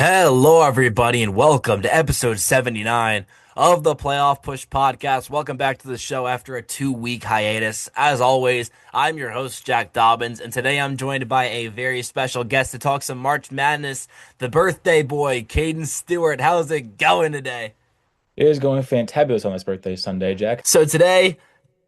Hello, everybody, and welcome to episode 79 of the Playoff Push Podcast. Welcome back to the show after a 2-week hiatus. As always, I'm your host, Jack Dobbins, and today I'm joined by a very special guest to talk some March Madness, the birthday boy, Cayden Stewart. How's it going today? It is going fantabulous on this birthday Sunday, Jack. So, today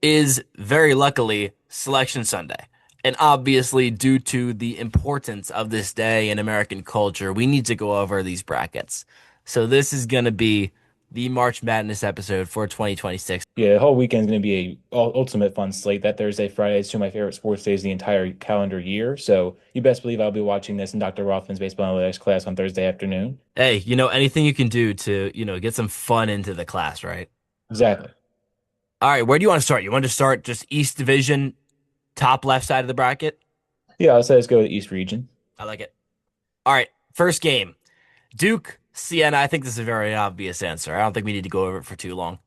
is very luckily Selection Sunday. And obviously, due to the importance of this day in American culture, we need to go over these brackets. So this is going to be the March Madness episode for 2026. Yeah, the whole weekend is going to be a ultimate fun slate. That Thursday, Friday is two of my favorite sports days the entire calendar year. So you best believe I'll be watching this in Dr. Rothman's baseball analytics class on Thursday afternoon. Hey, anything you can do to, get some fun into the class, right? Exactly. All right, where do you want to start? You want to start just East Division, top left side of the bracket? Yeah, I'll say let's go with the East region. I like it. All right, first game. Duke, Siena. I think this is a very obvious answer. I don't think we need to go over it for too long.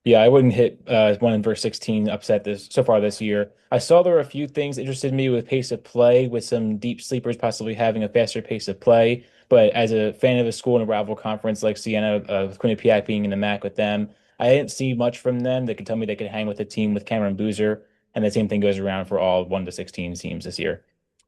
Yeah, I wouldn't hit one in verse 16 upset this so far this year. I saw there were a few things that interested me with pace of play, with some deep sleepers possibly having a faster pace of play. But as a fan of a school in a rival conference like Siena, with Quinnipiac being in the MAC with them, I didn't see much from them that could tell me they could hang with a team with Cameron Boozer. And the same thing goes around for all 1 to 16 teams this year.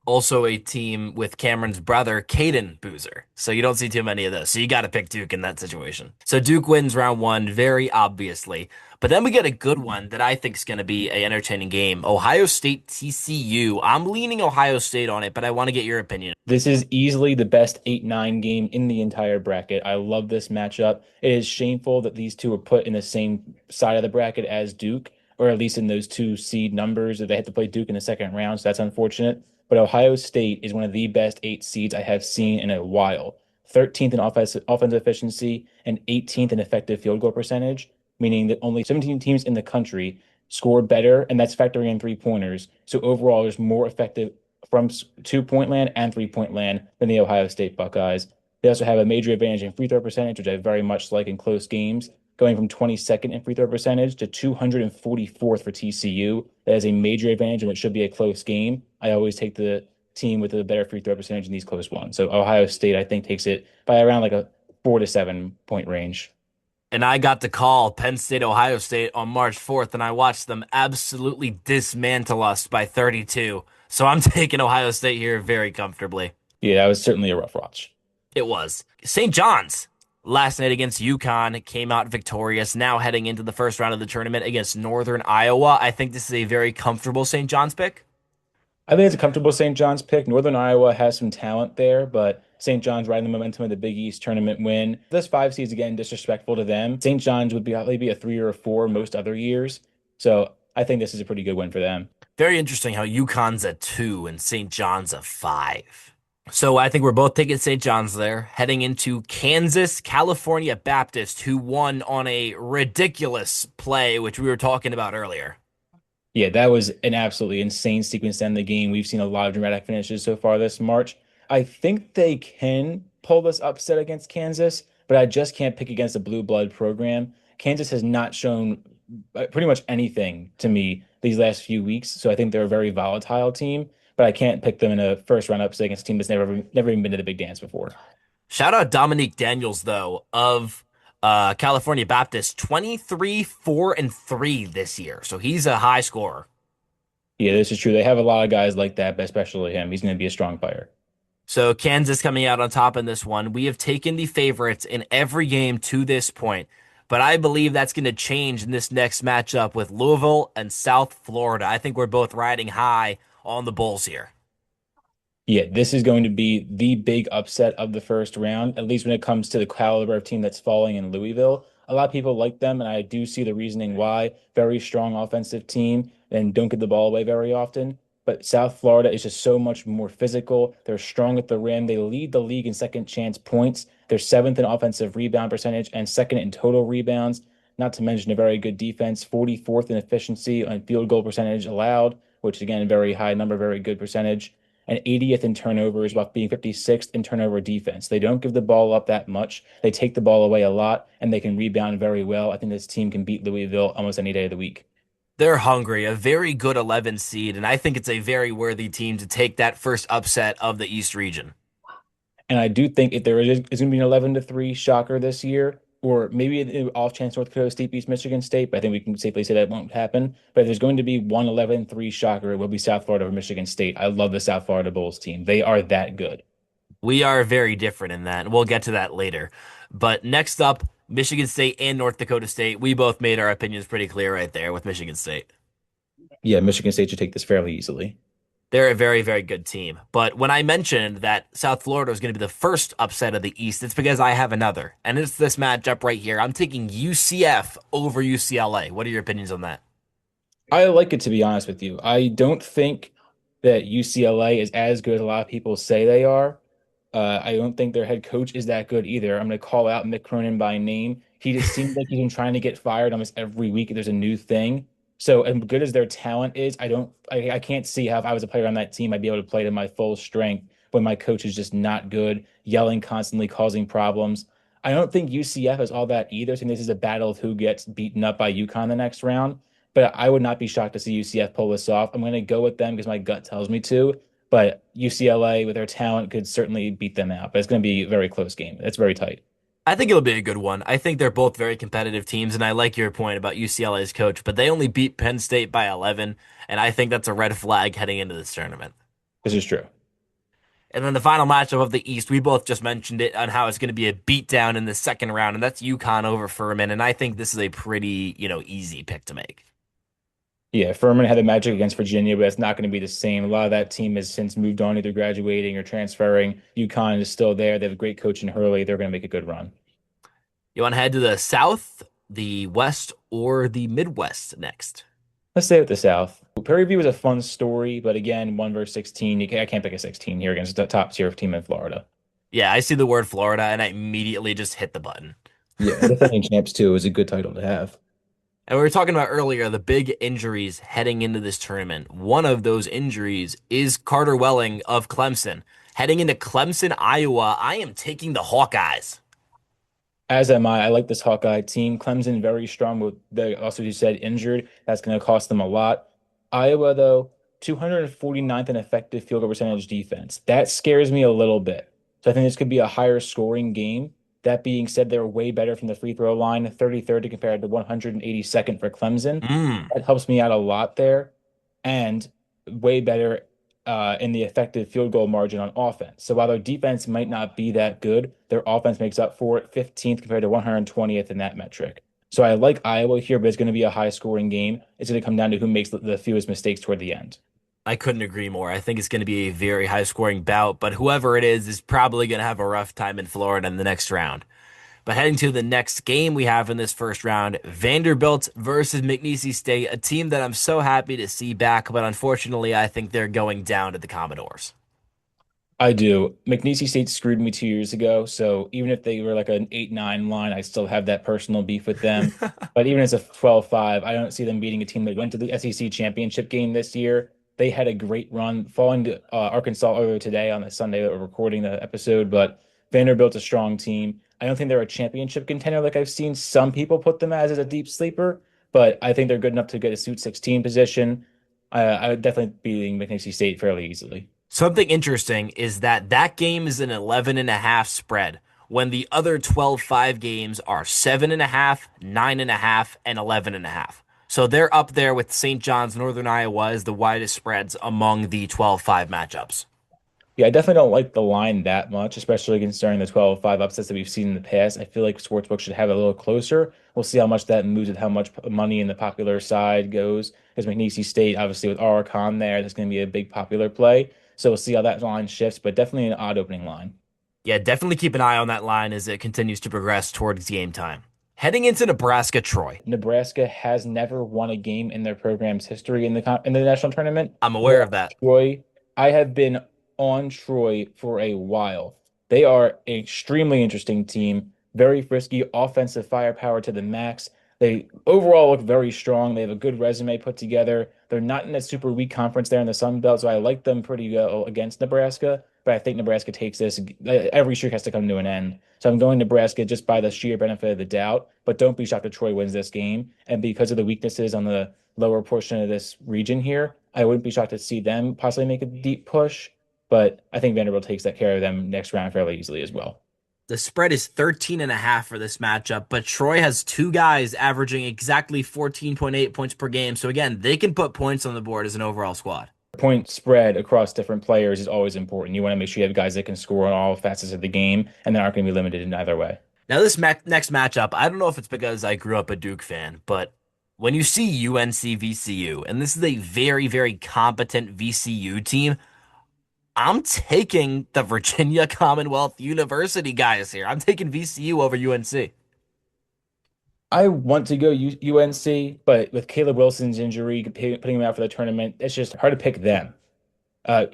Also a team with Cameron's brother, Cayden Boozer. So you don't see too many of those. So you got to pick Duke in that situation. So Duke wins round one, very obviously. But then we get a good one that I think is going to be an entertaining game. Ohio State TCU. I'm leaning Ohio State on it, but I want to get your opinion. This is easily the best 8-9 game in the entire bracket. I love this matchup. It is shameful that these two are put in the same side of the bracket as Duke, or at least in those two seed numbers, that they have to play Duke in the second round. So that's unfortunate. But Ohio State is one of the best 8 seeds I have seen in a while. 13th in offensive efficiency and 18th in effective field goal percentage, meaning that only 17 teams in the country score better, and that's factoring in three-pointers. So overall, there's more effective from 2-point land and 3-point land than the Ohio State Buckeyes. They also have a major advantage in free throw percentage, which I very much like in close games, going from 22nd in free throw percentage to 244th for TCU. That is a major advantage in what should be a close game. I always take the team with a better free throw percentage in these close ones. So Ohio State, I think, takes it by around like a 4 to 7 point range. And I got to call Penn State, Ohio State on March 4th, and I watched them absolutely dismantle us by 32. So I'm taking Ohio State here very comfortably. Yeah, that was certainly a rough watch. It was. St. John's last night against UConn came out victorious. Now heading into the first round of the tournament against Northern Iowa. I think this is a very comfortable St. John's pick. I think it's a comfortable St. John's pick. Northern Iowa has some talent there, but St. John's riding the momentum of the Big East tournament win. This 5 seeds again disrespectful to them. St. John's would be maybe a 3 or a 4 most other years. So I think this is a pretty good win for them. Very interesting how UConn's a 2 and St. John's a 5. So I think we're both taking St. John's there, heading into Kansas, California Baptist, who won on a ridiculous play, which we were talking about earlier. Yeah, that was an absolutely insane sequence to end the game. We've seen a lot of dramatic finishes so far this March. I think they can pull this upset against Kansas, but I just can't pick against a blue blood program. Kansas has not shown pretty much anything to me these last few weeks, so I think they're a very volatile team, but I can't pick them in a first round upset against a team that's never even been to the big dance before. Shout out Dominique Daniels, though, of California Baptist, 23, 4, and 3 this year. So he's a high scorer. Yeah, this is true. They have a lot of guys like that, but especially him. He's going to be a strong player. So Kansas coming out on top in this one. We have taken the favorites in every game to this point, but I believe that's going to change in this next matchup with Louisville and South Florida. I think we're both riding high on the Bulls here. Yeah, this is going to be the big upset of the first round, at least when it comes to the caliber of team that's falling in Louisville. A lot of people like them, and I do see the reasoning why. Very strong offensive team and don't get the ball away very often. But South Florida is just so much more physical. They're strong at the rim. They lead the league in second chance points. They're seventh in offensive rebound percentage and second in total rebounds, not to mention a very good defense, 44th in efficiency and field goal percentage allowed, which again, a very high number, very good percentage, and 80th in turnovers while being 56th in turnover defense. They don't give the ball up that much. They take the ball away a lot, and they can rebound very well. I think this team can beat Louisville almost any day of the week. They're hungry, a very good 11 seed, and I think it's a very worthy team to take that first upset of the East region. And I do think if there is going to be an 11-3 shocker this year, or maybe an off chance North Dakota State beats Michigan State, but I think we can safely say that won't happen. But if there's going to be one 11-3 shocker, it will be South Florida over Michigan State. I love the South Florida Bulls team. They are that good. We are very different in that, and we'll get to that later. But next up, Michigan State and North Dakota State. We both made our opinions pretty clear right there with Michigan State. Yeah, Michigan State should take this fairly easily. They're a very, very good team. But when I mentioned that South Florida was going to be the first upset of the East, it's because I have another. And it's this matchup right here. I'm taking UCF over UCLA. What are your opinions on that? I like it, to be honest with you. I don't think that UCLA is as good as a lot of people say they are. I don't think their head coach is that good either. I'm going to call out Mick Cronin by name. He just seems like he's been trying to get fired almost every week. There's a new thing. So, as good as their talent is, I can't see how if I was a player on that team, I'd be able to play to my full strength when my coach is just not good, yelling constantly, causing problems. I don't think UCF is all that either. I think this is a battle of who gets beaten up by UConn the next round. But I would not be shocked to see UCF pull this off. I'm going to go with them because my gut tells me to. But UCLA, with their talent, could certainly beat them out. But it's going to be a very close game. It's very tight. I think it'll be a good one. I think they're both very competitive teams, and I like your point about UCLA's coach, but they only beat Penn State by 11, and I think that's a red flag heading into this tournament. This is true. And then the final matchup of the East, we both just mentioned it on how it's going to be a beatdown in the second round, and that's UConn over Furman, and I think this is a pretty, easy pick to make. Yeah, Furman had a magic against Virginia, but it's not going to be the same. A lot of that team has since moved on, either graduating or transferring. UConn is still there. They have a great coach in Hurley. They're going to make a good run. You want to head to the South, the West, or the Midwest next? Let's stay with the South. Prairie View was a fun story, but again, 1 versus 16. I can't pick a 16 here against the top tier team in Florida. Yeah, I see the word Florida, and I immediately just hit the button. Yeah, defending champs too is a good title to have. And we were talking about earlier the big injuries heading into this tournament. One of those injuries is Carter Welling of Clemson. Heading into Clemson, Iowa, I am taking the Hawkeyes. As am I. I like this Hawkeye team. Clemson very strong with the also you said injured. That's going to cost them a lot. Iowa though, 249th in effective field goal percentage defense. That scares me a little bit. So I think this could be a higher scoring game. That being said, they're way better from the free throw line, 33rd compared to 182nd for Clemson. Mm. That helps me out a lot there, and way better in the effective field goal margin on offense. So while their defense might not be that good, their offense makes up for it, 15th compared to 120th in that metric. So I like Iowa here, but it's going to be a high scoring game. It's going to come down to who makes the fewest mistakes toward the end. I couldn't agree more. I think it's going to be a very high scoring bout, but whoever it is probably going to have a rough time in Florida in the next round. But heading to the next game we have in this first round, Vanderbilt versus McNeese State, a team that I'm so happy to see back, but unfortunately, I think they're going down to the Commodores. I do. McNeese State screwed me 2 years ago, so even if they were like an 8-9 line, I still have that personal beef with them. But even as a 12-5, I don't see them beating a team that went to the SEC championship game this year. They had a great run, falling to Arkansas earlier today on the Sunday that we're recording the episode, but Vanderbilt's a strong team. I don't think they're a championship contender like I've seen some people put them as a deep sleeper, but I think they're good enough to get a Sweet 16 position. I would definitely beating McNeese State fairly easily. Something interesting is that game is an 11.5 spread when the other 12-5 games are 7.5, 9.5, and 11.5. So they're up there with St. John's, Northern Iowa as the widest spreads among the 12-5 matchups. Yeah, I definitely don't like the line that much, especially considering the 12-5 upsets that we've seen in the past. I feel like Sportsbook should have it a little closer. We'll see how much that moves with how much money in the popular side goes. Because McNeese State, obviously, with Arcon there, that's going to be a big popular play. So we'll see how that line shifts, but definitely an odd opening line. Yeah, definitely keep an eye on that line as it continues to progress towards game time. Heading into Nebraska, Troy. Nebraska has never won a game in their program's history in the national tournament. I'm aware of that. Troy, I have been on Troy for a while. They are an extremely interesting team, very frisky, offensive firepower to the max. They overall look very strong. They have a good resume put together. They're not in a super weak conference there in the Sun Belt, so I like them pretty well against Nebraska. But I think Nebraska takes this. Every streak has to come to an end. So I'm going Nebraska just by the sheer benefit of the doubt. But don't be shocked if Troy wins this game. And because of the weaknesses on the lower portion of this region here, I wouldn't be shocked to see them possibly make a deep push. but I think Vanderbilt takes that care of them next round fairly easily as well. The spread is 13.5 for this matchup, but Troy has two guys averaging exactly 14.8 points per game. So again, they can put points on the board as an overall squad. Point spread across different players is always important. You want to make sure you have guys that can score on all facets of the game and they aren't going to be limited in either way. Now, this next matchup, I don't know if it's because I grew up a Duke fan, but when you see UNC VCU, and this is a very, very competent VCU team, I'm taking the Virginia Commonwealth University guys here. I'm taking VCU over UNC. I want to go UNC, but with Caleb Wilson's injury, putting him out for the tournament, it's just hard to pick them.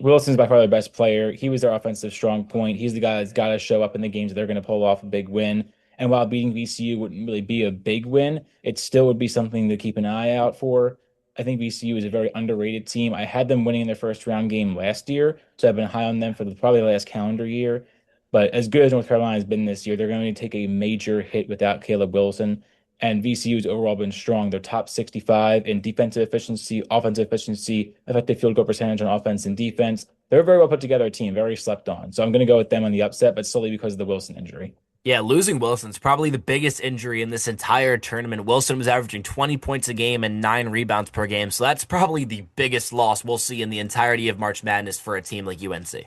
Wilson's by far their best player. He was their offensive strong point. He's the guy that's got to show up in the games that they're going to pull off a big win. And while beating VCU wouldn't really be a big win, it still would be something to keep an eye out for. I think VCU is a very underrated team. I had them winning their first round game last year, so I've been high on them for probably the last calendar year. But as good as North Carolina has been this year, they're going to take a major hit without Caleb Wilson. And VCU's overall been strong. They're top 65 in defensive efficiency, offensive efficiency, effective field goal percentage on offense and defense. They're a very well put together team, very slept on. So I'm going to go with them on the upset, but solely because of the Wilson injury. Yeah, losing Wilson's probably the biggest injury in this entire tournament. Wilson was averaging 20 points a game and 9 rebounds per game, so that's probably the biggest loss we'll see in the entirety of March Madness for a team like UNC.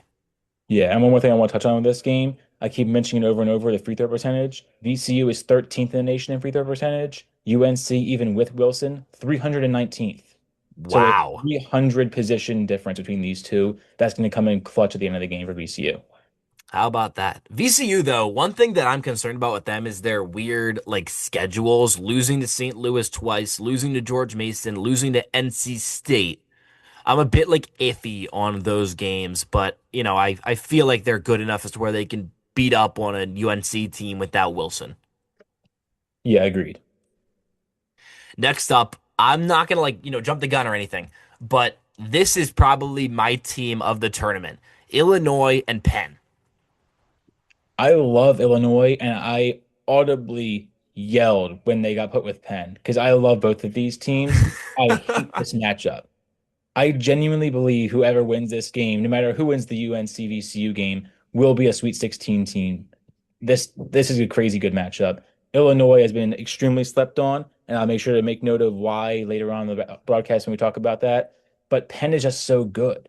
Yeah, and one more thing I want to touch on with this game. I keep mentioning it over and over, the free throw percentage. VCU is 13th in the nation in free throw percentage. UNC, even with Wilson, 319th. So a Wow. 300 position difference between these two. That's going to come in clutch at the end of the game for VCU. How about that? VCU, though, one thing that I'm concerned about with them is their weird, like, schedules, losing to St. Louis twice, losing to George Mason, losing to NC State. I'm a bit, like, iffy on those games, but, I feel like they're good enough as to where they can beat up on a UNC team without Wilson. Yeah, agreed. Next up, I'm not gonna jump the gun or anything, but this is probably my team of the tournament. Illinois and Penn. I love Illinois, and I audibly yelled when they got put with Penn because I love both of these teams. I hate this matchup. I genuinely believe whoever wins this game, no matter who wins the UNC VCU game, will be a Sweet 16 team. This is a crazy good matchup. Illinois has been extremely slept on, and I'll make sure to make note of why later on in the broadcast when we talk about that. But Penn is just so good.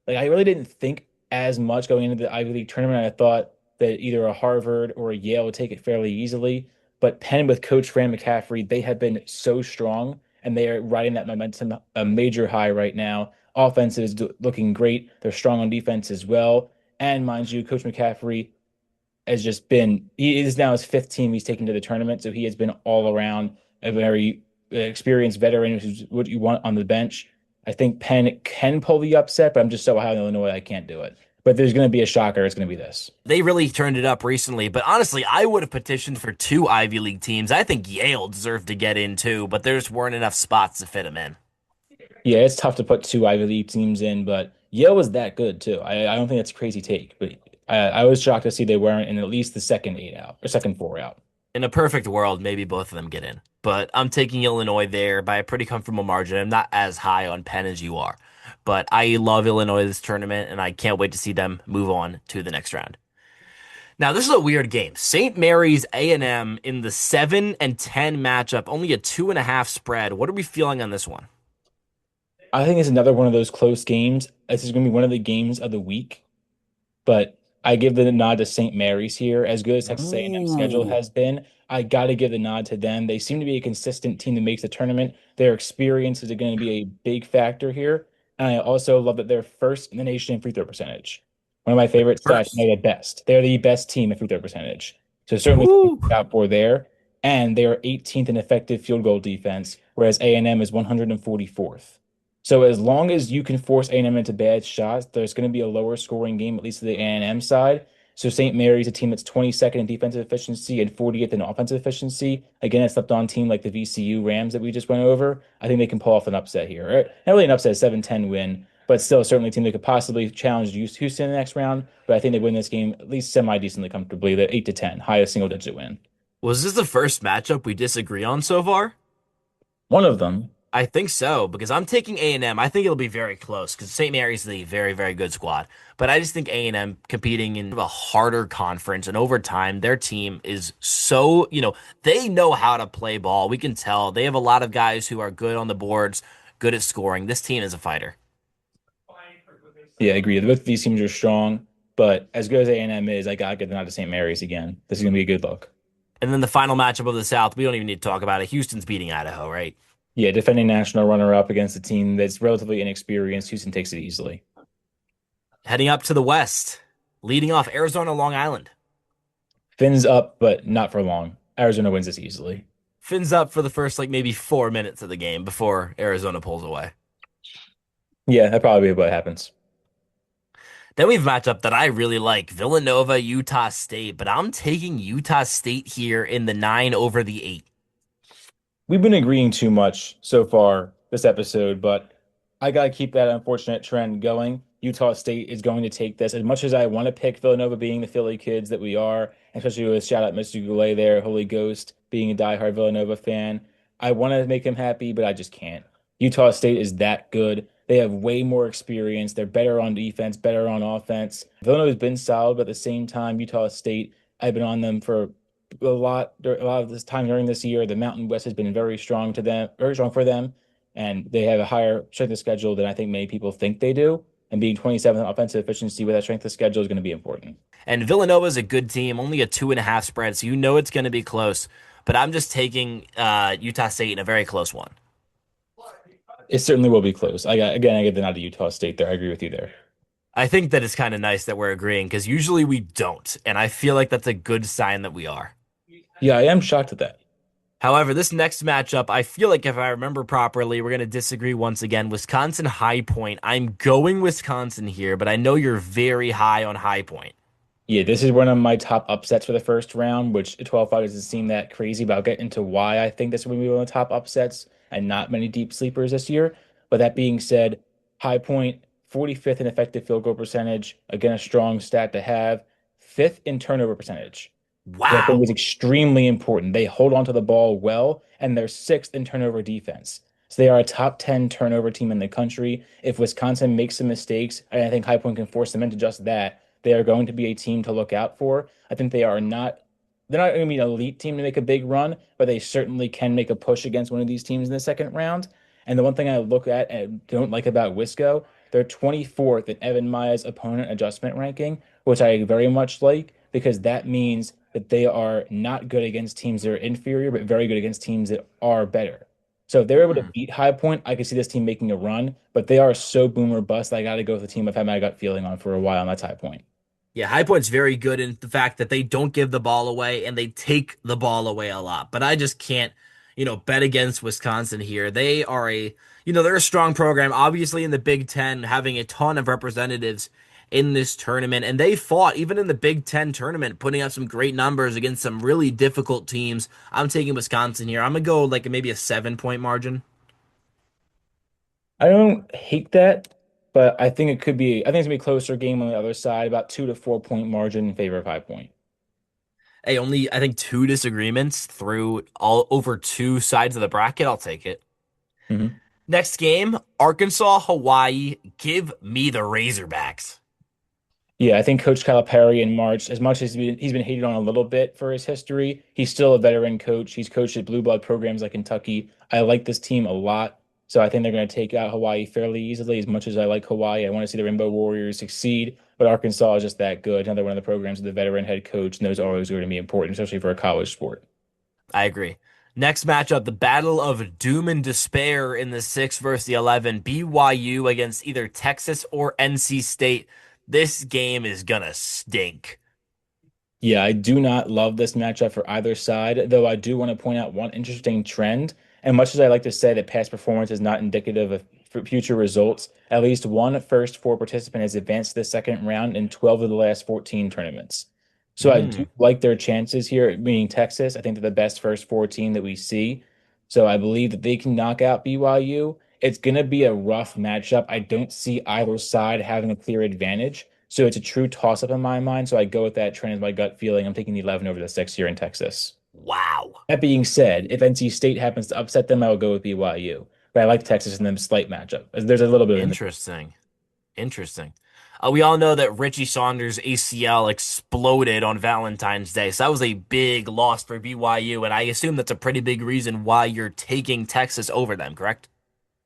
Like I really didn't think as much going into the Ivy League tournament. I thought that either a Harvard or a Yale would take it fairly easily. But Penn with Coach Fran McCaffrey, they have been so strong and they are riding that momentum a major high right now. Offense is looking great. They're strong on defense as well. And mind you, Coach McCaffrey has just been, he is now his fifth team he's taken to the tournament. So he has been all around a very experienced veteran who's what you want on the bench. I think Penn can pull the upset, but I'm just so high on Illinois, I can't do it. But there's going to be a shocker. It's going to be this. They really turned it up recently, but honestly, I would have petitioned for two Ivy League teams. I think Yale deserved to get in too, but there just weren't enough spots to fit them in. Yeah, it's tough to put two Ivy League teams in, but Yale was that good too. I don't think that's a crazy take, but I was shocked to see they weren't in at least the second eight out or second four out. In a perfect world, maybe both of them get in, but I'm taking Illinois there by a pretty comfortable margin. I'm not as high on Penn as you are, but I love Illinois this tournament, and I can't wait to see them move on to the next round. Now, this is a weird game. St. Mary's A&M in the 7 and 10 matchup, only a 2.5 spread. What are we feeling on this one? I think it's another one of those close games. This is going to be one of the games of the week, but I give the nod to St. Mary's here. As good as Texas A&M's schedule Ooh. has been, I got to give the nod to them. They seem to be a consistent team that makes the tournament. Their experience is going to be a big factor here. And I also love that they're first in the nation in free throw percentage. One of my favorite stats, First. they're the best. They're the best team in free throw percentage. So certainly something Woo. to look out for there. And they are 18th in effective field goal defense, whereas A&M is 144th. So as long as you can force A&M into bad shots, there's going to be a lower scoring game, at least to the A&M side. So St. Mary's a team that's 22nd in defensive efficiency and 40th in offensive efficiency. Again, a slept on team like the VCU Rams that we just went over. I think they can pull off an upset here. Not really an upset, a 7-10 win, but still certainly a team that could possibly challenge Houston in the next round. But I think they win this game at least semi-decently comfortably, the 8-10, highest single digit win. Was this the first matchup we disagree on so far? One of them. I think so because I'm taking A&M. I think it'll be very close because St. Mary's is a very, very good squad. But I just think A&M competing in a harder conference and over time, their team is so, they know how to play ball. We can tell they have a lot of guys who are good on the boards, good at scoring. This team is a fighter. Yeah, I agree. Both of these teams are strong, but as good as A&M is, I gotta give them out to St. Mary's again. This is gonna be a good look. And then the final matchup of the South, we don't even need to talk about it. Houston's beating Idaho, right? Yeah, defending national runner-up against a team that's relatively inexperienced. Houston takes it easily. Heading up to the West, leading off Arizona, Long Island. Fins up, but not for long. Arizona wins this easily. Fins up for the first like maybe 4 minutes of the game before Arizona pulls away. Yeah, that probably be what happens. Then we have a matchup that I really like, Villanova, Utah State, but I'm taking Utah State here in the 9 over the 8. We've been agreeing too much so far this episode, but I gotta keep that unfortunate trend going. Utah State is going to take this. As much as I want to pick Villanova being the Philly kids that we are, especially with shout out Mr. Goulet there, Holy Ghost, being a diehard Villanova fan, I want to make him happy, but I just can't. Utah State is that good. They have way more experience. They're better on defense, better on offense. Villanova's been solid, but at the same time, Utah State, I've been on them for a lot of this time during this year. The Mountain West has been very strong to them, very strong for them, and they have a higher strength of schedule than I think many people think they do. And being 27th offensive efficiency with that strength of schedule is going to be important. And Villanova's a good team, only a 2.5 spread, so you know it's going to be close. But I'm just taking Utah State in a very close one. It certainly will be close. I get the nod to Utah State there. I agree with you there. I think that it's kind of nice that we're agreeing because usually we don't, and I feel like that's a good sign that we are. Yeah, I am shocked at that. However, this next matchup, I feel like if I remember properly, we're going to disagree once again. Wisconsin High Point. I'm going Wisconsin here, but I know you're very high on High Point. Yeah, this is one of my top upsets for the first round, which 12-5 doesn't seem that crazy, but I'll get into why I think this will be one of the top upsets and not many deep sleepers this year. But that being said, High Point, 45th in effective field goal percentage, again, a strong stat to have, fifth in turnover percentage, which I think is Wow. extremely important. They hold on to the ball well, and they're sixth in turnover defense. So they are a top 10 turnover team in the country. If Wisconsin makes some mistakes, and I think High Point can force them into just that, they are going to be a team to look out for. I think they're not going to be an elite team to make a big run, but they certainly can make a push against one of these teams in the second round. And the one thing I look at and don't like about Wisco, they're 24th in Evan Maya's opponent adjustment ranking, which I very much like because that means that they are not good against teams that are inferior, but very good against teams that are better. So if they're able to Hmm. beat High Point, I could see this team making a run, but they are so boomer bust. I got to go with the team I've had my gut feeling on for a while, and that's High Point. Yeah, High Point's very good in the fact that they don't give the ball away and they take the ball away a lot. But I just can't, bet against Wisconsin here. They're a strong program, obviously in the Big Ten, having a ton of representatives in this tournament. And they fought, even in the Big Ten tournament, putting up some great numbers against some really difficult teams. I'm taking Wisconsin here. I'm gonna go like maybe a 7 point margin. I don't hate that, but I think it's gonna be a closer game on the other side, about 2 to 4 point margin in favor of High Point. Hey, only I think two disagreements through all over two sides of the bracket. I'll take it. Mhm. Next game, Arkansas, Hawaii. Give me the Razorbacks. Yeah, I think Coach Calipari in March, as much as he's been hated on a little bit for his history, he's still a veteran coach. He's coached at blue blood programs like Kentucky. I like this team a lot, so I think they're going to take out Hawaii fairly easily. As much as I like Hawaii, I want to see the Rainbow Warriors succeed, but Arkansas is just that good. Another one of the programs with a veteran head coach, and those are always going to be important, especially for a college sport. I agree. Next matchup, the Battle of Doom and Despair in the 6 versus the 11. BYU against either Texas or NC State. This game is gonna stink. Yeah, I do not love this matchup for either side, though I do want to point out one interesting trend. And much as I like to say that past performance is not indicative of future results, at least one first four participant has advanced to the second round in 12 of the last 14 tournaments. So I do Mm. like their chances here, meaning Texas. I think they're the best first four team that we see. So I believe that they can knock out BYU. It's going to be a rough matchup. I don't see either side having a clear advantage. So it's a true toss up in my mind. So I go with that trend as my gut feeling. I'm taking the 11 over the 6 here in Texas. Wow. That being said, if NC State happens to upset them, I will go with BYU. but I like Texas in the slight matchup. There's a little bit of Interesting. Interesting. We all know that Richie Saunders' ACL exploded on Valentine's Day. So that was a big loss for BYU. And I assume that's a pretty big reason why you're taking Texas over them, correct?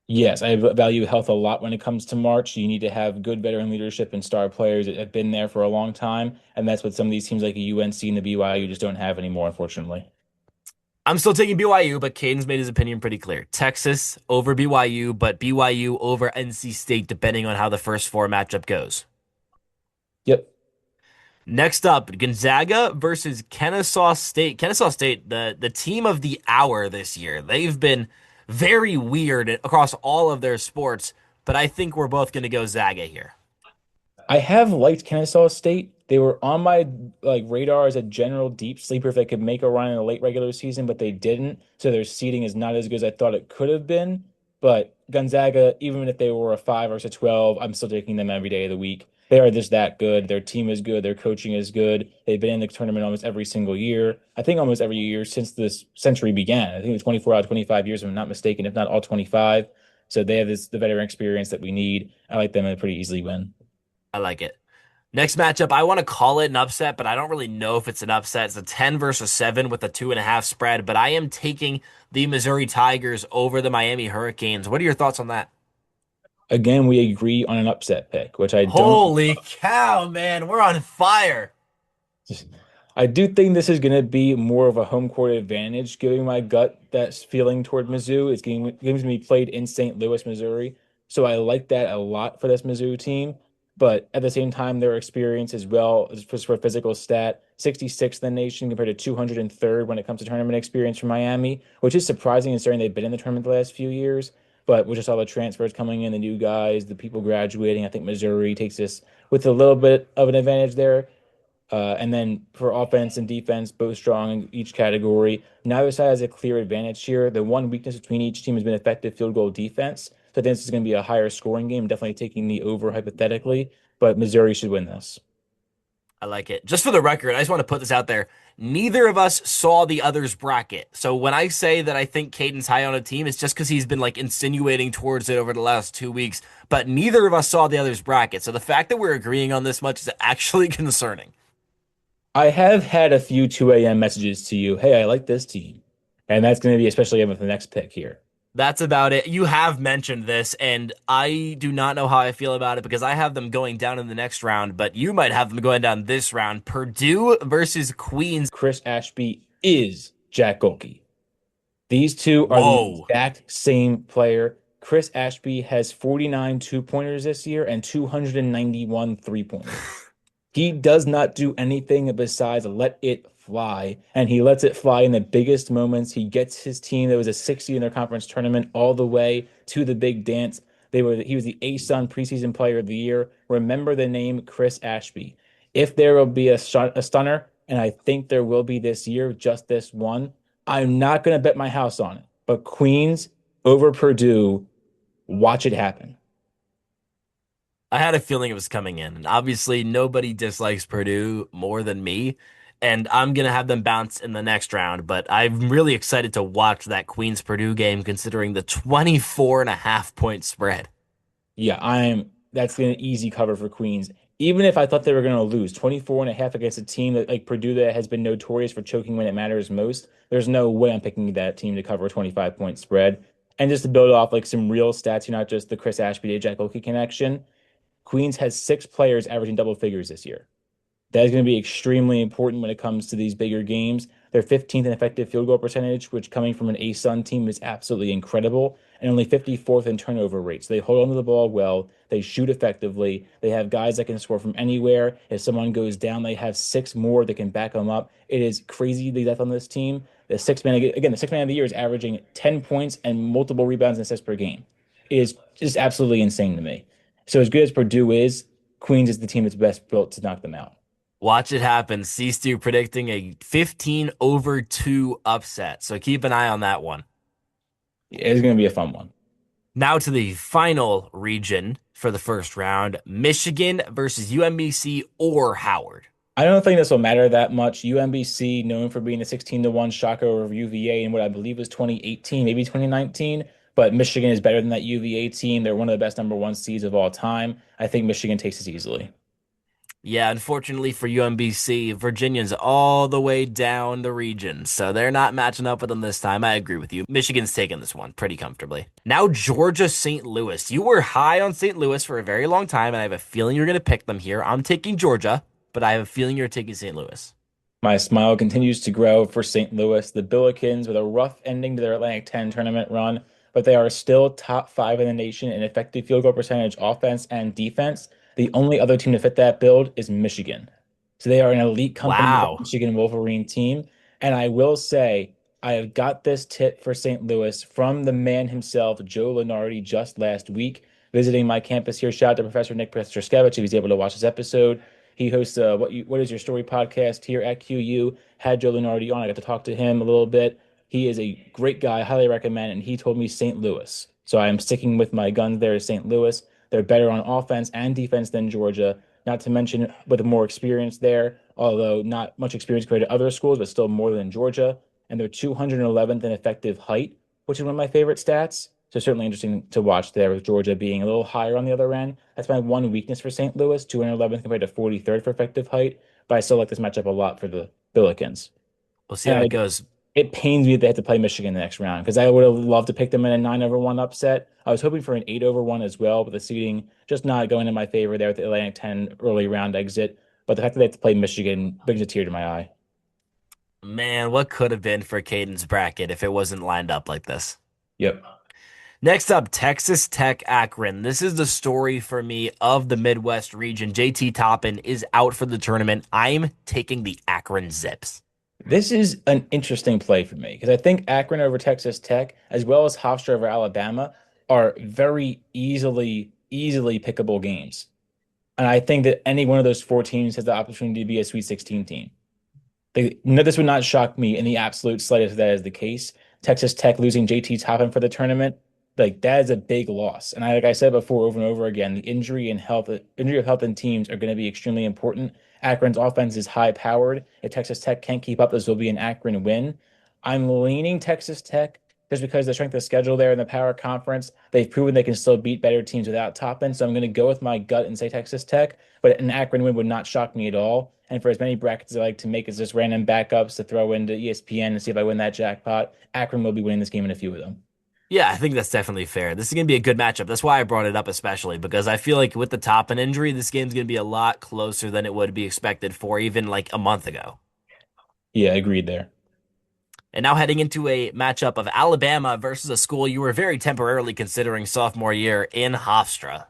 Yes, I value health a lot when it comes to March. You need to have good veteran leadership and star players that have been there for a long time, and that's what some of these teams like a UNC and the BYU just don't have anymore, unfortunately. I'm still taking BYU, but Caden's made his opinion pretty clear. Texas over BYU, but BYU over NC State, depending on how the first four matchup goes. Yep. Next up, Gonzaga versus Kennesaw State. Kennesaw State, the team of the hour this year. They've been very weird across all of their sports, but I think we're both going to go Zaga here. I have liked Kennesaw State. They were on my radar as a general deep sleeper if they could make a run in the late regular season, but they didn't. So their seeding is not as good as I thought it could have been. But Gonzaga, even if they were a 5 or a 12, I'm still taking them every day of the week. They are just that good. Their team is good. Their coaching is good. They've been in the tournament almost every single year. I think almost every year since this century began. I think it's 24 out of 25 years, if I'm not mistaken, if not all 25. So they have the veteran experience that we need. I like them and pretty easily win. I like it. Next matchup, I want to call it an upset, but I don't really know if it's an upset. It's a 10 versus 7 with a 2.5 spread, but I am taking the Missouri Tigers over the Miami Hurricanes. What are your thoughts on that? Again, we agree on an upset pick, which I don't. Holy cow, man, we're on fire. I do think this is going to be more of a home court advantage, giving my gut that feeling toward Mizzou. It's games to be played in St. Louis, Missouri. So I like that a lot for this Mizzou team. But at the same time, their experience as well as for physical stat, 66th in the nation compared to 203rd when it comes to tournament experience for Miami, which is surprising considering they've been in the tournament the last few years. But we just saw the transfers coming in, the new guys, the people graduating. I think Missouri takes this with a little bit of an advantage there. And then for offense and defense, both strong in each category. Neither side has a clear advantage here. The one weakness between each team has been effective field goal defense. So I think this is going to be a higher scoring game, definitely taking the over hypothetically, but Missouri should win this. I like it. Just for the record, I just want to put this out there. Neither of us saw the other's bracket. So when I say that I think Cayden's high on a team, it's just because he's been like insinuating towards it over the last 2 weeks. But neither of us saw the other's bracket. So the fact that we're agreeing on this much is actually concerning. I have had a few 2 a.m. messages to you. Hey, I like this team. And that's going to be especially with the next pick here. That's about it. You have mentioned this, and I do not know how I feel about it because I have them going down in the next round, but you might have them going down this round. Purdue versus Queens. Chris Ashby is Jack Golke. These two are the Whoa. exact same player. Chris Ashby has 49 two-pointers this year and 291 three-pointers. He does not do anything besides let it fly, and he lets it fly in the biggest moments. He gets his team that was a 60 in their conference tournament all the way to the big dance. He was the ASUN preseason player of the year. Remember the name Chris Ashby. If there will be a stunner, and I think there will be this year, just this one, I'm not going to bet my house on it. But Queens over Purdue, watch it happen. I had a feeling it was coming in, and obviously nobody dislikes Purdue more than me, and I'm gonna have them bounce in the next round, but I'm really excited to watch that Queens Purdue game considering the 24.5 point spread. Yeah, that's an easy cover for Queens. Even if I thought they were going to lose 24 and a half against a team that like Purdue that has been notorious for choking when it matters most, there's no way I'm picking that team to cover a 25-point spread. And just to build off like some real stats, you're not just the Chris Ashby to Jack Oakey connection. Queens has 6 players averaging double figures this year. That is going to be extremely important when it comes to these bigger games. They're 15th in effective field goal percentage, which coming from an ASUN team is absolutely incredible, and only 54th in turnover rates. They hold onto the ball well. They shoot effectively. They have guys that can score from anywhere. If someone goes down, they have 6 more that can back them up. It is crazy the depth on this team. The six man of the year is averaging 10 points and multiple rebounds and assists per game. It is just absolutely insane to me. So as good as Purdue is, Queens is the team that's best built to knock them out. Watch it happen. C-Stu predicting a 15 over 2 upset, so keep an eye on that one. It's going to be a fun one. Now to the final region for the first round, Michigan versus UMBC or Howard. I don't think this will matter that much. UMBC, known for being a 16-1 shocker over UVA in what I believe was 2018, maybe 2019. but Michigan is better than that UVA team. They're one of the best number one seeds of all time. I think Michigan takes this easily. Yeah, unfortunately for UMBC, Virginia's all the way down the region, so they're not matching up with them this time. I agree with you. Michigan's taking this one pretty comfortably. Now, Georgia St. Louis. You were high on St. Louis for a very long time, and I have a feeling you're going to pick them here. I'm taking Georgia, but I have a feeling you're taking St. Louis. My smile continues to grow for St. Louis. The Billikens with a rough ending to their Atlantic 10 tournament run, but they are still top five in the nation in effective field goal percentage, offense and defense. The only other team to fit that build is Michigan. So they are an elite company of Wow. Michigan Wolverine team. And I will say, I have got this tip for St. Louis from the man himself, Joe Lenardi, just last week, visiting my campus here. Shout out to Professor Nick Petroskevich if he's able to watch this episode. He hosts what is your story podcast here at QU. Had Joe Lunardi on. I got to talk to him a little bit. He is a great guy, highly recommend. And he told me St. Louis, so I am sticking with my guns there. St. Louis. They're better on offense and defense than Georgia. Not to mention with more experience there, although not much experience compared to other schools, but still more than Georgia. And they're 211th in effective height, which is one of my favorite stats. So certainly interesting to watch there with Georgia being a little higher on the other end. That's my one weakness for St. Louis, 211th compared to 43rd for effective height. But I still like this matchup a lot for the Billikens. We'll see And how it goes. it pains me that they have to play Michigan the next round because I would have loved to pick them in a 9-1 upset. I was hoping for an 8-1 as well, but the seeding just not going in my favor there with the Atlantic 10 early round exit. But the fact that they have to play Michigan brings a tear to my eye. Man, what could have been for Caden's bracket if it wasn't lined up like this? Yep. Next up, Texas Tech Akron. This is the story for me of the Midwest region. JT Toppin is out for the tournament. I'm taking the Akron Zips. This is an interesting play for me because I think Akron over Texas Tech, as well as Hofstra over Alabama, are very easily pickable games. And I think that any one of those four teams has the opportunity to be a Sweet 16 team. No, this would not shock me in the absolute slightest if that is the case. Texas Tech losing JT Toppin for the tournament, like that is a big loss. And like I said before, over and over again, the injury of health in teams are going to be extremely important. Akron's offense is high powered. If Texas Tech can't keep up, this will be an Akron win. I'm leaning Texas Tech just because the strength of schedule there in the power conference. They've proven they can still beat better teams without Toppin. So I'm going to go with my gut and say Texas Tech. But an Akron win would not shock me at all. And for as many brackets as I like to make as just random backups to throw into ESPN and see if I win that jackpot, Akron will be winning this game in a few of them. Yeah, I think that's definitely fair. This is going to be a good matchup. That's why I brought it up, especially because I feel like with the Toppin injury, this game's going to be a lot closer than it would be expected for even like a month ago. Yeah, agreed there. And now heading into a matchup of Alabama versus a school you were very temporarily considering sophomore year in Hofstra.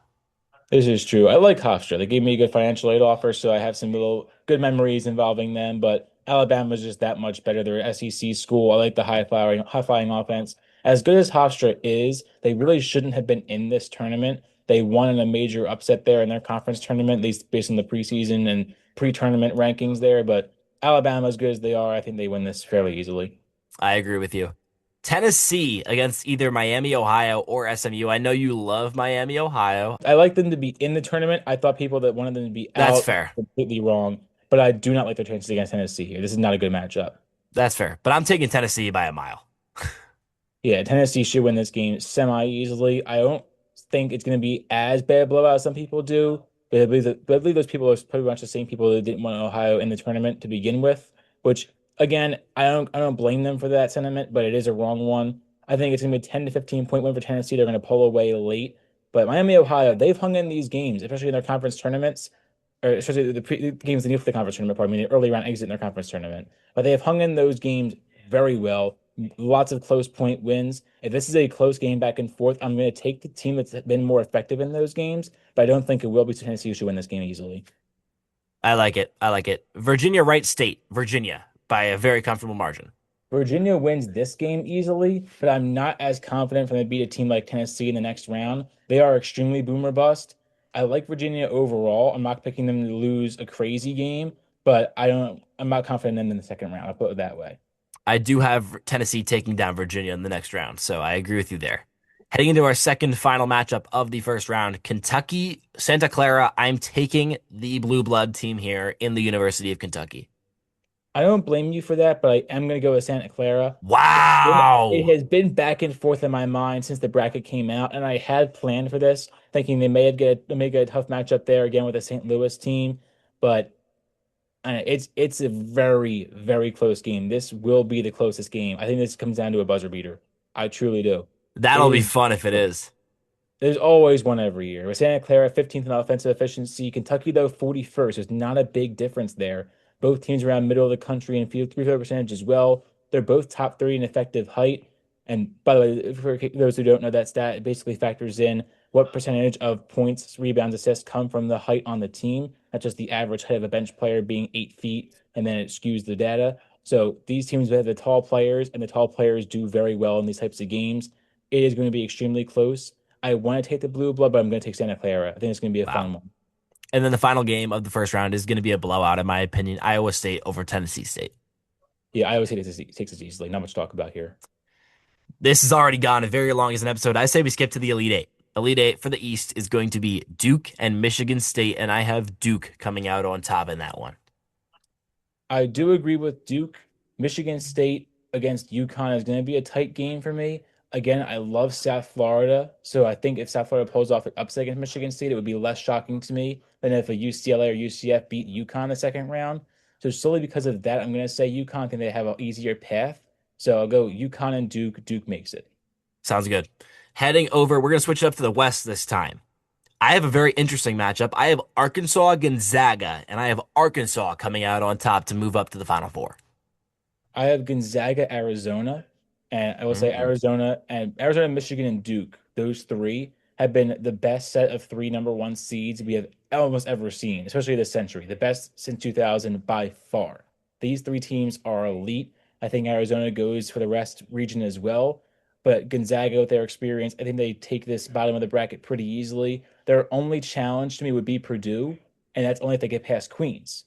This is true. I like Hofstra. They gave me a good financial aid offer, so I have some little good memories involving them. But Alabama's just that much better. They're an SEC school. I like the high flying offense. As good as Hofstra is, they really shouldn't have been in this tournament. They won in a major upset there in their conference tournament, at least based on the preseason and pre-tournament rankings there. But Alabama, as good as they are, I think they win this fairly easily. I agree with you. Tennessee against either Miami, Ohio, or SMU. I know you love Miami, Ohio. I like them to be in the tournament. I thought people that wanted them to be That's out fair. were completely wrong, but I do not like their chances against Tennessee here. This is not a good matchup. That's fair. But I'm taking Tennessee by a mile. Yeah, Tennessee should win this game semi easily. I don't think it's going to be as bad a blowout as some people do, but I believe those people are pretty much the same people that didn't want Ohio in the tournament to begin with. Which again, I don't blame them for that sentiment, but it is a wrong one. I think it's going to be a 10 to 15 point win for Tennessee. They're going to pull away late, but Miami, Ohio, they've hung in these games, especially in their conference tournaments, or especially the games they need for the conference tournament. Pardon me, the early round exit in their conference tournament, but they have hung in those games very well. Lots of close point wins. If this is a close game back and forth, I'm going to take the team that's been more effective in those games, but I don't think it will be Tennessee who should win this game easily. I like it. I like it. Virginia Wright State, Virginia, by a very comfortable margin. Virginia wins this game easily, but I'm not as confident for them to beat a team like Tennessee in the next round. They are extremely boomer bust. I like Virginia overall. I'm not picking them to lose a crazy game, but I'm not confident in them in the second round. I'll put it that way. I do have Tennessee taking down Virginia in the next round, so I agree with you there. Heading into our second final matchup of the first round, Kentucky, Santa Clara. I'm taking the blue blood team here in the University of Kentucky. I don't blame you for that, but I am going to go with Santa Clara. It Wow. has been back and forth in my mind since the bracket came out, and I had planned for this, thinking they may get a tough matchup there again with the St. Louis team, but it's a very, very close game. This will be the closest game. I think this comes down to a buzzer beater. I truly do. It That'll be is. fun if it is. There's always one every year. With Santa Clara 15th in offensive efficiency, Kentucky though 41st. There's not a big difference there. Both teams around middle of the country in field three throw percentage as well. They're both top 30 in effective height. And by the way, for those who don't know that stat, it basically factors in what percentage of points, rebounds, assists come from the height on the team, not just the average height of a bench player being 8 feet, and then it skews the data. So these teams have the tall players, and the tall players do very well in these types of games. It is going to be extremely close. I want to take the blue blood, but I'm going to take Santa Clara. I think it's going to be a Wow. fun one. And then the final game of the first round is going to be a blowout, in my opinion. Iowa State over Tennessee State. Yeah, I always say this takes this easily. Not much to talk about here. This has already gone as very long as an episode. I say we skip to the Elite Eight. Elite Eight for the East is going to be Duke and Michigan State, and I have Duke coming out on top in that one. I do agree with Duke. Michigan State against UConn is going to be a tight game for me. Again, I love South Florida, so I think if South Florida pulls off an upset against Michigan State, it would be less shocking to me than if a UCLA or UCF beat UConn the second round. So solely because of that, I'm going to say UConn. I think they have an easier path. So I'll go UConn and Duke. Duke makes it. Sounds good. Heading over, we're going to switch it up to the West this time. I have a very interesting matchup. I have Arkansas Gonzaga, and I have Arkansas coming out on top to move up to the Final Four. I have Gonzaga, Arizona, and I will say Mm. Arizona, Michigan, and Duke. Those three have been the best set of three number one seeds we have almost ever seen, especially this century. The best since 2000 by far. These three teams are elite. I think Arizona goes for the rest region as well. But Gonzaga, with their experience, I think they take this bottom of the bracket pretty easily. Their only challenge to me would be Purdue, and that's only if they get past Queens.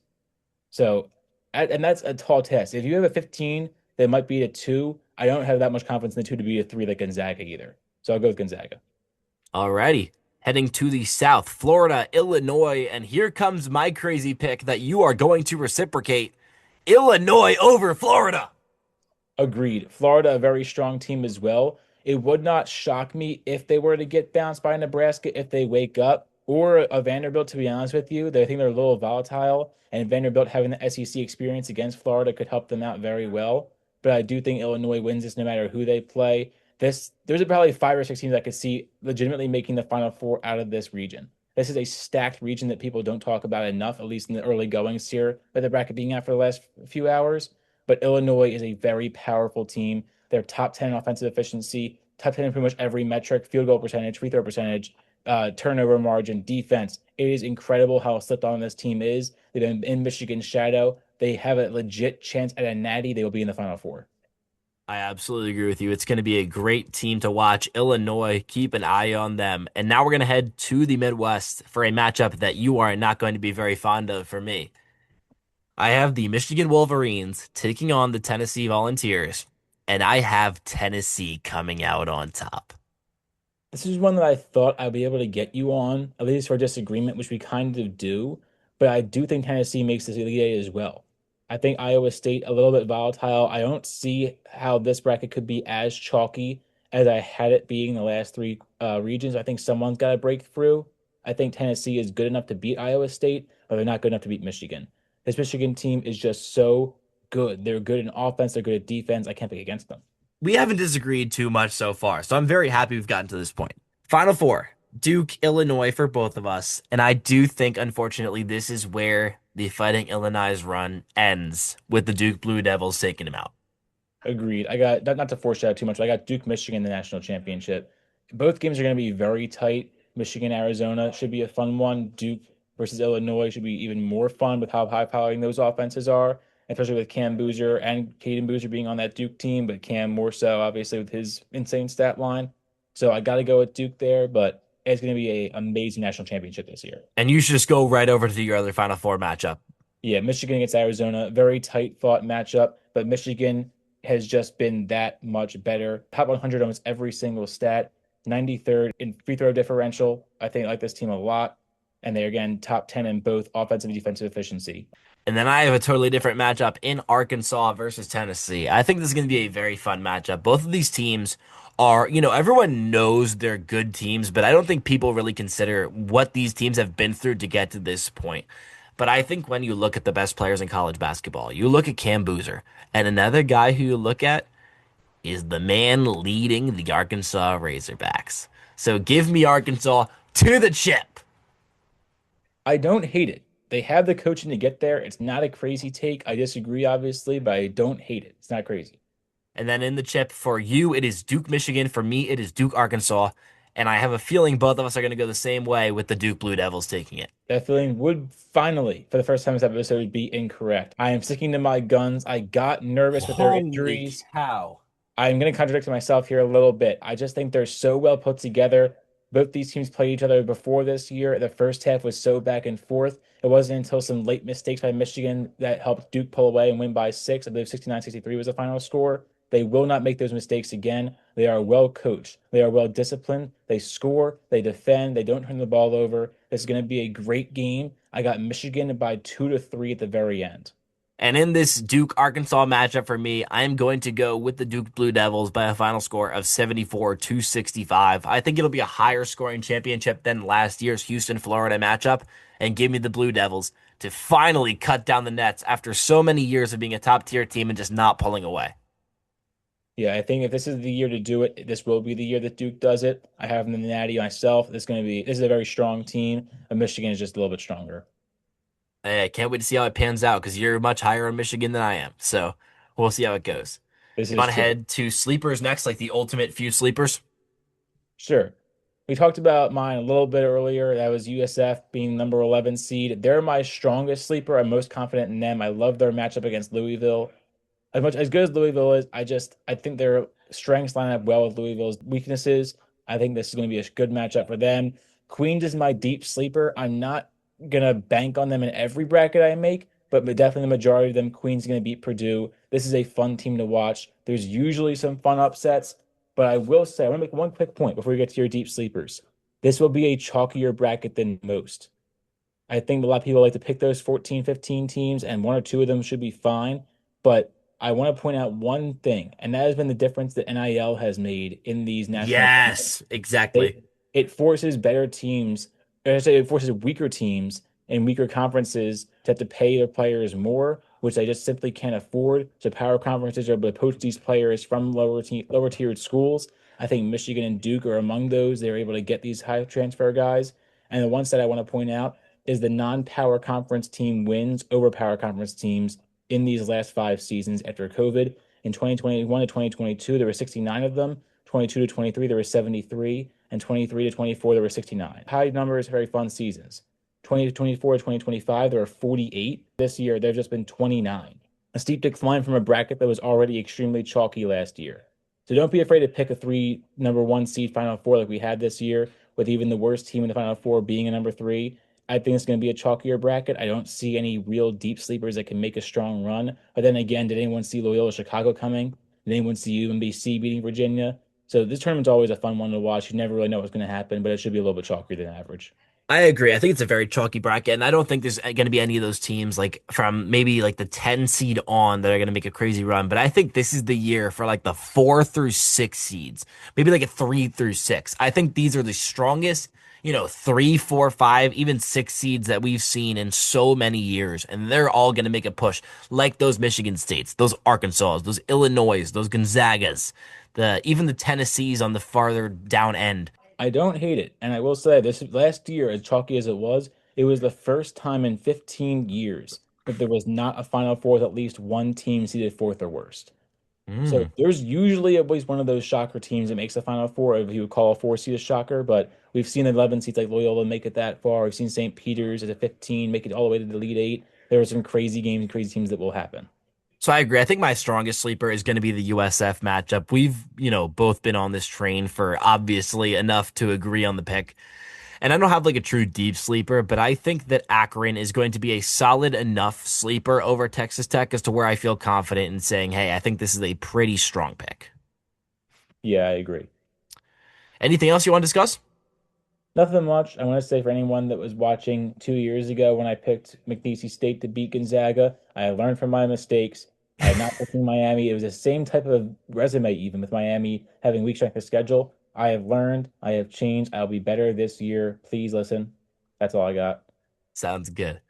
So, and that's a tall test. If you have a 15 that might be a two, I don't have that much confidence in the two to be a three like Gonzaga either. So I'll go with Gonzaga. Alrighty. Heading to the South, Florida, Illinois, and here comes my crazy pick that you are going to reciprocate. Illinois over Florida. Agreed. Florida, a very strong team as well. It would not shock me if they were to get bounced by Nebraska if they wake up, or a Vanderbilt, to be honest with you. I think they're a little volatile, and Vanderbilt having the SEC experience against Florida could help them out very well. But I do think Illinois wins this no matter who they play. There's probably five or six teams I could see legitimately making the Final Four out of this region. This is a stacked region that people don't talk about enough, at least in the early goings here, with the bracket being out for the last few hours. But Illinois is a very powerful team. They're top 10 in offensive efficiency, top 10 in pretty much every metric, field goal percentage, free throw percentage, turnover margin, defense. It is incredible how slipped on this team is. They've been in Michigan's shadow. They have a legit chance at a natty. They will be in the Final Four. I absolutely agree with you. It's going to be a great team to watch. Illinois, keep an eye on them. And now we're going to head to the Midwest for a matchup that you are not going to be very fond of for me. I have the Michigan Wolverines taking on the Tennessee Volunteers, and I have Tennessee coming out on top. This is one that I thought I'd be able to get you on, at least for disagreement, which we kind of do. But I do think Tennessee makes this Elite Eight as well. I think Iowa State a little bit volatile. I don't see how this bracket could be as chalky as I had it being the last three regions. I think someone's got to break through. I think Tennessee is good enough to beat Iowa State, but they're not good enough to beat Michigan. This Michigan team is just so good. They're good in offense. They're good at defense. I can't pick against them. We haven't disagreed too much so far, so I'm very happy we've gotten to this point. Final four, Duke, Illinois for both of us. And I do think, unfortunately, this is where the Fighting Illinois run ends with the Duke Blue Devils taking him out. Agreed. I got not to foreshadow too much, but I got Duke, Michigan, in the national championship. Both games are going to be very tight. Michigan, Arizona should be a fun one. Duke versus Illinois should be even more fun with how high powering those offenses are, especially with Cam Boozer and Cayden Boozer being on that Duke team, but Cam more so, obviously, with his insane stat line. So I got to go with Duke there, but it's going to be an amazing national championship this year. And you should just go right over to your other Final Four matchup. Yeah, Michigan against Arizona, very tight fought matchup, but Michigan has just been that much better. Top 100 almost every single stat, 93rd in free throw differential. I think I like this team a lot. And they're again top 10 in both offensive and defensive efficiency. And then I have a totally different matchup in Arkansas versus Tennessee. I think this is going to be a very fun matchup. Both of these teams are, everyone knows they're good teams, but I don't think people really consider what these teams have been through to get to this point. But I think when you look at the best players in college basketball, you look at Cam Boozer, and another guy who you look at is the man leading the Arkansas Razorbacks. So give me Arkansas to the chip. I don't hate it. They have the coaching to get there. It's not a crazy take. I disagree, obviously, but I don't hate it. It's not crazy. And then in the chip for you, it is Duke, Michigan. For me, it is Duke, Arkansas. And I have a feeling both of us are going to go the same way with the Duke Blue Devils taking it. That feeling would finally, for the first time this episode, be incorrect. I am sticking to my guns. I got nervous with their Holy injuries. cow. I'm going to contradict myself here a little bit. I just think they're so well put together. Both these teams played each other before this year. The first half was so back and forth. It wasn't until some late mistakes by Michigan that helped Duke pull away and win by six. I believe 69-63 was the final score. They will not make those mistakes again. They are well coached. They are well disciplined. They score, they defend, they don't turn the ball over. This is going to be a great game. I got Michigan by 2-3 at the very end. And in this Duke Arkansas matchup for me, I am going to go with the Duke Blue Devils by a final score of 74-65. I think it'll be a higher scoring championship than last year's Houston Florida matchup. And give me the Blue Devils to finally cut down the nets after so many years of being a top tier team and just not pulling away. Yeah, I think if this is the year to do it, this will be the year that Duke does it. I have them in the Natty myself. This is a very strong team, but Michigan is just a little bit stronger. Hey, I can't wait to see how it pans out because you're much higher on Michigan than I am. So we'll see how it goes. This You is want to true. head to sleepers next, like the ultimate few sleepers? Sure. We talked about mine a little bit earlier. That was USF being number 11 seed. They're my strongest sleeper. I'm most confident in them. I love their matchup against Louisville. As good as Louisville is, I think their strengths line up well with Louisville's weaknesses. I think this is going to be a good matchup for them. Queens is my deep sleeper. I'm not gonna bank on them in every bracket I make, but definitely the majority of them, Queens is going to beat Purdue. This is a fun team to watch. There's usually some fun upsets, but I will say I want to make one quick point before we get to your deep sleepers. This will be a chalkier bracket than most. I think a lot of people like to pick those 14, 15 teams, and one or two of them should be fine. But I want to point out one thing, and that has been the difference that NIL has made in these national tournaments. Yes, exactly. It forces better teams, or I say it forces weaker teams and weaker conferences to have to pay their players more, which they just simply can't afford. So power conferences are able to poach these players from lower tiered schools. I think Michigan and Duke are among those. They're able to get these high transfer guys. And the one stat I want to point out is the non-power conference team wins over power conference teams in these last 5 seasons after COVID. In 2021 to 2022, there were 69 of them. 22 to 23, there were 73. And 23 to 24, there were 69. High numbers, very fun seasons. 20 to 24 to 2025, there were 48. This year, there have just been 29. A steep decline from a bracket that was already extremely chalky last year. So don't be afraid to pick a number one seed Final Four like we had this year, with even the worst team in the Final Four being a number three. I think it's going to be a chalkier bracket. I don't see any real deep sleepers that can make a strong run. But then again, did anyone see Loyola Chicago coming? Did anyone see UMBC beating Virginia? So this tournament's always a fun one to watch. You never really know what's going to happen, but it should be a little bit chalkier than average. I agree. I think it's a very chalky bracket, and I don't think there's going to be any of those teams like from maybe like the 10 seed on that are going to make a crazy run. But I think this is the year for like the 4 through 6 seeds, maybe like a 3 through 6. I think these are the strongest, 3, 4, 5, even 6 seeds that we've seen in so many years, and they're all going to make a push, like those Michigan States, those Arkansas, those Illinois, those Gonzagas, the even the Tennessees on the farther down end. I don't hate it. And I will say this last year, as chalky as it was the first time in 15 years that there was not a Final Four with at least one team seeded fourth or worst. So Mm. there's usually always one of those shocker teams that makes the Final Four, if you would call a four seed a shocker, but we've seen 11 seeds like Loyola make it that far. We've seen St. Peter's as a 15 make it all the way to the Elite Eight. There are some crazy games and crazy teams that will happen. So I agree. I think my strongest sleeper is going to be the USF matchup. We've, both been on this train for obviously enough to agree on the pick. And I don't have like a true deep sleeper, but I think that Akron is going to be a solid enough sleeper over Texas Tech as to where I feel confident in saying, hey, I think this is a pretty strong pick. Yeah, I agree. Anything else you want to discuss? Nothing much. I want to say for anyone that was watching 2 years ago when I picked McNeese State to beat Gonzaga, I learned from my mistakes. I had not picking Miami. It was the same type of resume, even with Miami having weak strength of schedule. I have learned. I have changed. I'll be better this year. Please listen. That's all I got. Sounds good.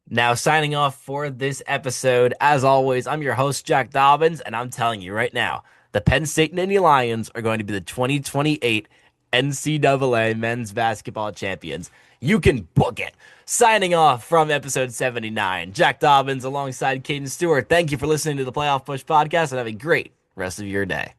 Now, signing off for this episode, as always, I'm your host, Jack Dobbins, and I'm telling you right now, the Penn State Nittany Lions are going to be the 2028 NCAA men's basketball champions. You can book it. Signing off from episode 79, Jack Dobbins alongside Cayden Stewart. Thank you for listening to the Playoff Push podcast and have a great rest of your day.